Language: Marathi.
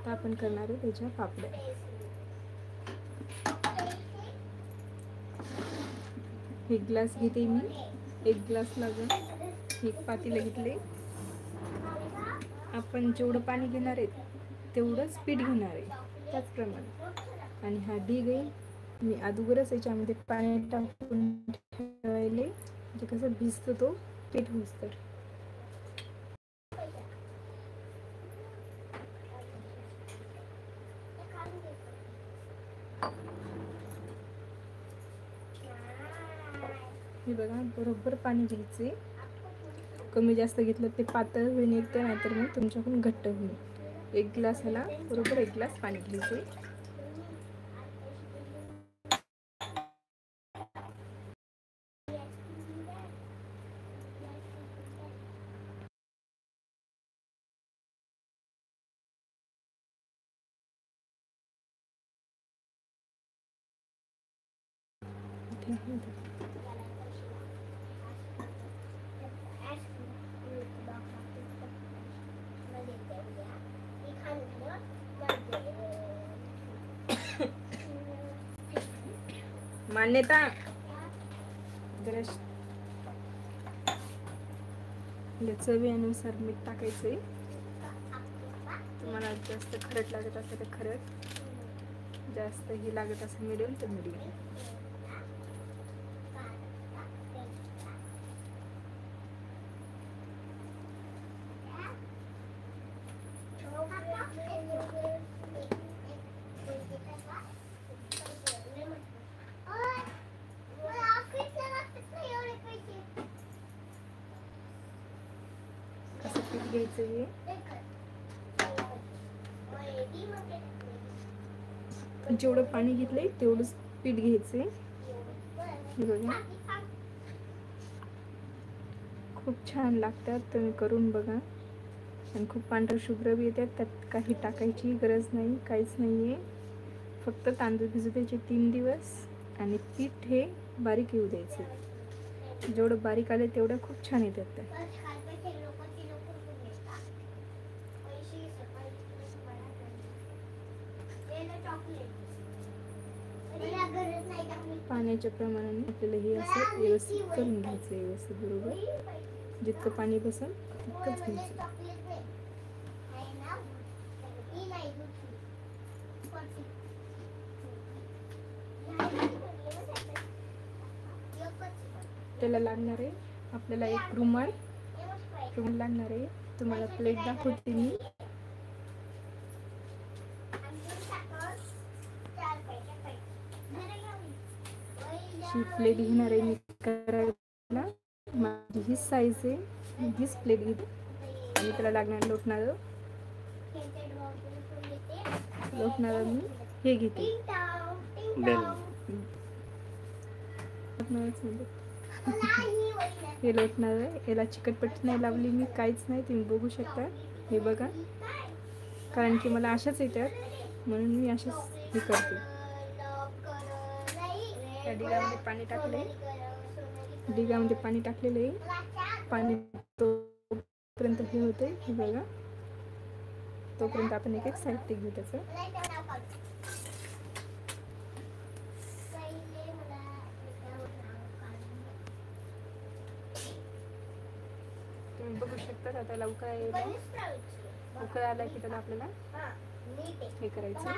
आता आपण करणार आहे त्याच्या पापड्या. एक ग्लास घेते मी, एक ग्लास लागून एक पातेलं घेतले. आपण जेवढं पाणी घेणार आहे तेवढंच पीठ घेणार आहे त्याचप्रमाणे. आणि हा ढीग आहे मी अगोदरच याच्यामध्ये पाणी टाकून ठेवायले, म्हणजे कसं भिजतो तो पीठ होईस्तर. हे बघा बरोबर पाणी घ्यायचे. कमी जास्त घेतलं ते पातळ होईल येते, नाहीतर मग तुमच्याकडून घट्ट होईल. एक ग्लासाला बरोबर एक ग्लास पाणी घ्यायचे. मान्यता चवीनुसार मीठ टाकायचंय. तुम्हाला जास्त खरट लागत असेल तर खरट, जास्त ही लागत असेल मिडियम तर मिडियम. कसं पीठ घ्यायचं हे, जेवढं पाणी घेतलंय तेवढंच पीठ घ्यायचंय. हे बघा खूप छान लागतात, तुम्ही करून बघा. आणि खूप पांढर शुभ्र बी येतात, त्यात काही टाकायची गरज नाही, काहीच नाही आहे. फक्त तांदूळ भिजू द्यायचे 3 दिवस आणि पीठ हे बारीक येऊ द्यायचे. जेवढं बारीक आले तेवढं खूप छान येतात. पाण्याच्या प्रमाणाने आपल्याला हे असं व्यवस्थित करून घ्यायचं. व्यवस्थित बरोबर जितकं पाणी बसेल तितकंच घ्यायचं. त्याला लागणार आहे आपल्याला एक रुमाल लागणार आहे. तुम्हाला प्लेट दाखवते मी. प्लेट घेणार आहे मी करायला. माझी ही साईज आहे, हीच प्लेट घेते. आणि त्याला लागणार लोटणारं मी हे घेते. हे लोटणार आहे. याला चिकटपट्टी नाही लावली मी, काहीच नाही. तुम्ही बघू शकता. हे बघा, कारण की मला अशाच येतात म्हणून मी अशाच हे करते. या डिगामध्ये पाणी टाकले, डिगामध्ये पाणी टाकलेलं आहे. पाणी तोपर्यंत हे होते. हे बघा, तोपर्यंत आपण एक एक साहित्य घेऊ त्याचं. तुम्ही बघू शकता. आता लवकर उकळा आला की त्याला आपल्याला हे करायचं.